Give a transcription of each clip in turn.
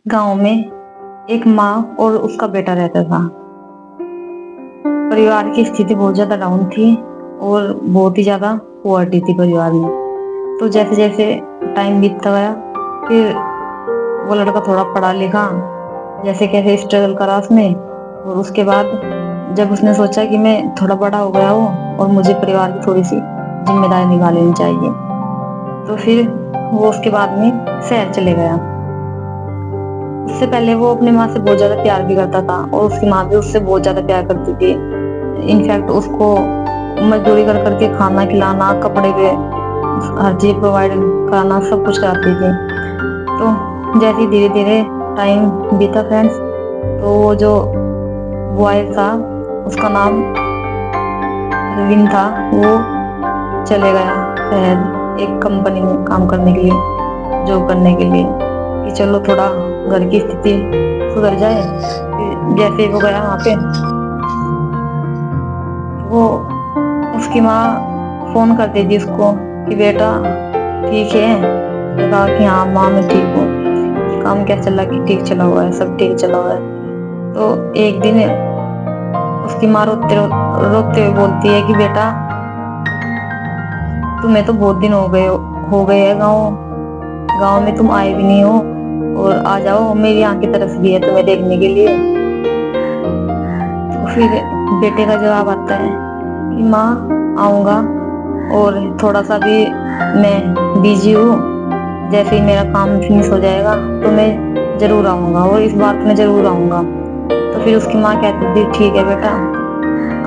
गांव में एक माँ और उसका बेटा रहता था। परिवार की स्थिति बहुत ज्यादा डाउन थी और बहुत ही ज्यादा पुअर्टी थी परिवार में। तो जैसे जैसे टाइम बीतता गया, फिर वो लड़का थोड़ा पढ़ा लिखा, जैसे कैसे स्ट्रगल करा उसने। और उसके बाद जब उसने सोचा कि मैं थोड़ा बड़ा हो गया हूँ और मुझे परिवार की थोड़ी सी जिम्मेदारी निभा लेनी चाहिए, तो फिर वो उसके बाद में शहर चले गया। उससे पहले वो अपनी माँ से बहुत ज्यादा प्यार भी करता था और उसकी माँ भी उससे बहुत ज्यादा प्यार करती थी। इनफैक्ट उसको मजदूरी कर करके खाना खिलाना, कपड़े पे हर चीज प्रोवाइड कराना, सब कुछ कराती थी। तो जैसे ही धीरे धीरे टाइम बीता फ्रेंड्स, तो वो जो बॉय था, उसका नाम रविन था, वो चले गया शहर एक कंपनी में काम करने के लिए, जॉब करने के लिए, कि चलो थोड़ा घर की स्थिति सुधर जाए। फिर जैसे ही वो गया वहां पे, वो उसकी माँ फोन करती थी उसको कि बेटा ठीक है। उसने कहा कि हाँ माँ मैं ठीक हूँ। काम क्या चला? कि ठीक चला हुआ है, सब ठीक चला हुआ है। तो एक दिन उसकी माँ रोते हुए बोलती है कि बेटा तुम्हें तो बहुत दिन हो गए हैं गांव में, तुम आए भी नहीं हो, और आ जाओ, मेरी आंखें तरस गई है तुम्हें देखने के लिए। तो फिर बेटे का जवाब आता है कि माँ आऊंगा, और थोड़ा सा भी मैं बिजी हूँ, जैसे ही मेरा काम फिनिश हो जाएगा तो मैं जरूर आऊंगा, और इस बार तो मैं जरूर आऊंगा। तो फिर उसकी माँ कहती थी ठीक है बेटा,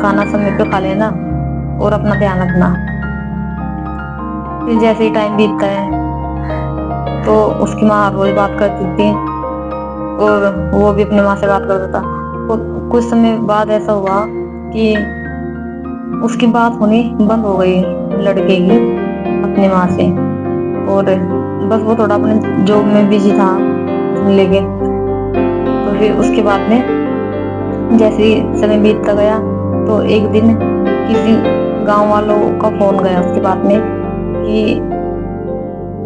खाना समय पे खा लेना और अपना ध्यान रखना। फिर जैसे ही टाइम बीतता है, तो उसकी माँ हर रोज बात करती थी और वो भी अपनी माँ से बात करता था। तो कुछ समय बाद ऐसा हुआ कि उसकी बात होनी बंद हो गई लड़के की अपनी माँ से, और बस वो थोड़ा अपने जॉब में बिजी था लेके। तो फिर उसके बाद में जैसे ही समय बीतता गया, तो एक दिन किसी गांव वालों का फोन गया उसके बाद में कि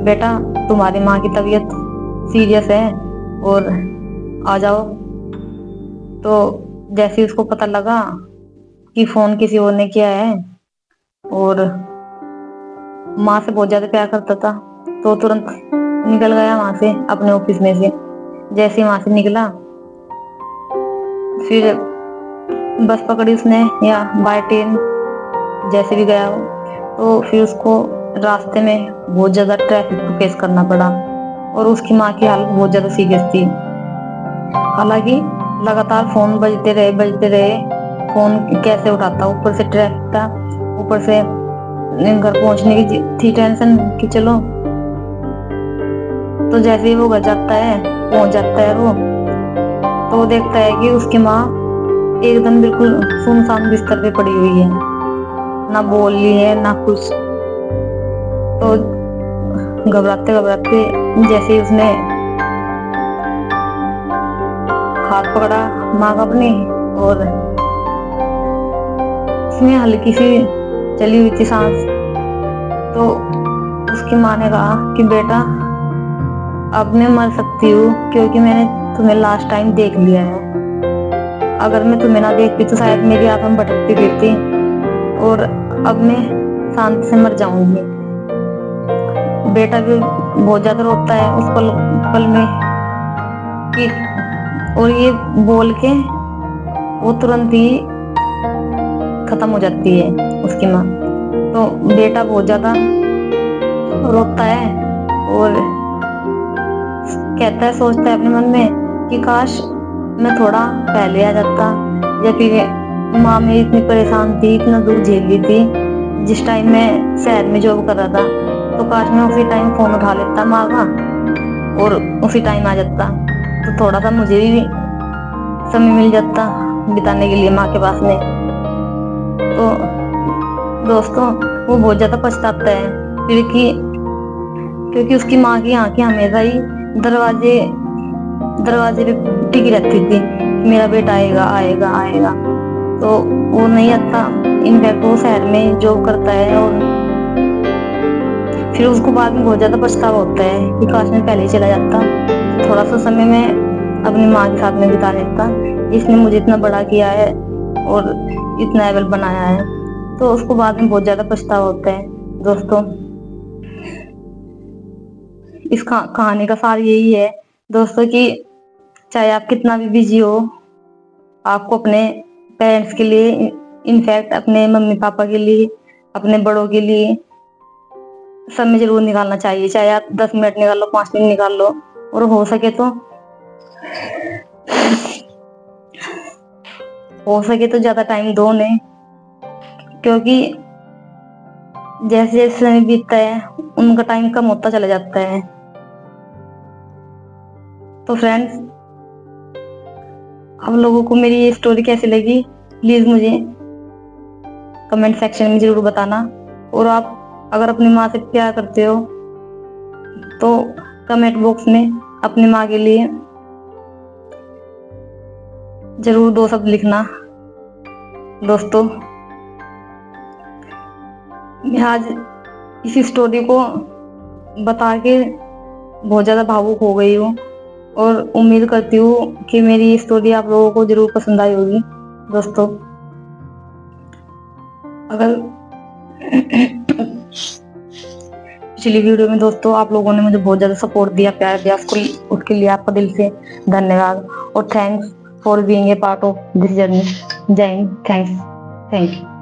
बेटा तुम्हारी माँ की तबीयत सीरियस है और आ जाओ। तो जैसे ही उसको पता लगा कि फोन किसी और ने किया है और माँ से बहुत ज्यादा प्यार करता था, तो तुरंत निकल गया वहां से अपने ऑफिस में से। जैसे ही वहां से निकला, फिर बस पकड़ी उसने या बाय ट्रेन, जैसे भी गया हो, तो फिर उसको रास्ते में बहुत ज्यादा ट्रैफिक को फेस करना पड़ा और उसकी माँ की हालत बहुत ज्यादा सीरियस थी। हालांकि लगातार फोन बजते रहे, फोन कैसे उठाता, ऊपर से ट्रैफिक था, ऊपर से घर पहुंचने की थी टेंशन कि चलो। तो जैसे ही वो घर जाता है, पहुंच जाता है वो, तो वो देखता है कि उसकी माँ एकदम बिल्कुल सुनसान बिस्तर पे पड़ी हुई है, ना बोल रही है ना कुछ। तो घबराते घबराते जैसे ही उसने हाथ पकड़ा माँ का अपने, और उसमें हल्की सी चली हुई थी सांस। तो उसकी माँ ने कहा कि बेटा अब मैं मर सकती हूँ, क्योंकि मैंने तुम्हें लास्ट टाइम देख लिया है। अगर मैं तुम्हें ना देखती तो शायद मेरी आत्मा भटकती फिरती और अब मैं शांति से मर जाऊंगी। बेटा भी बहुत ज्यादा रोता है उस पल में कि, और ये बोल के वो तुरंत ही खत्म हो जाती है उसकी माँ। तो बेटा बहुत ज्यादा रोता है और कहता है, सोचता है अपने मन में कि काश मैं थोड़ा पहले आ जाता, या फिर माँ मेरी इतनी परेशान थी, इतना दुख झेल रही थी जिस टाइम मैं शहर में जॉब कर रहा था, तो काश मैं उसी टाइम फोन उठा लेता माँ का और उसी टाइम आ जाता, तो थोड़ा सा मुझे भी समय मिल जाता बिताने के लिए माँ के पास में। तो दोस्तों वो बहुत ज्यादा पछताता है फिर कि, क्योंकि उसकी माँ की आंखें हमेशा ही दरवाजे दरवाजे पे टिकी रहती थी कि मेरा बेटा आएगा आएगा आएगा। तो वो नहीं आता। इनफैक्ट वो शहर में जॉब करता है और फिर उसको बाद में बहुत ज्यादा पछतावा होता है कि काश मैं पहले ही चला जाता, थोड़ा सा समय मैं अपनी माँ के साथ में बिता लेता, इसने मुझे इतना बड़ा किया है और इतना एबल बनाया है। तो उसको बाद में बहुत ज्यादा पछतावा होता है दोस्तों। इस कहानी का सार यही है दोस्तों कि चाहे आप कितना भी बिजी हो, आपको अपने पेरेंट्स के लिए, इनफैक्ट अपने मम्मी पापा के लिए, अपने बड़ों के लिए समय जरूर निकालना चाहिए। चाहे आप 10 मिनट निकाल लो, 5 मिनट निकाल लो, और हो सके तो ज्यादा टाइम दो नहीं, क्योंकि जैसे जैसे समय बीतता है उनका टाइम कम होता चला जाता है। तो फ्रेंड्स, आप लोगों को मेरी ये स्टोरी कैसी लगी प्लीज मुझे कमेंट सेक्शन में जरूर बताना। और आप अगर अपनी माँ से प्यार करते हो तो कमेंट बॉक्स में अपनी माँ के लिए जरूर 2 शब्द लिखना दोस्तों। मैं आज इसी स्टोरी को बता के बहुत ज्यादा भावुक हो गई हूँ, और उम्मीद करती हूँ कि मेरी स्टोरी आप लोगों को जरूर पसंद आई होगी दोस्तों। अगर पिछली वीडियो में दोस्तों आप लोगों ने मुझे बहुत ज्यादा सपोर्ट दिया, प्यार दिया, उसके लिए आपका दिल से धन्यवाद, और thanks for being a part of this journey. जय हिंद, थैंक यू।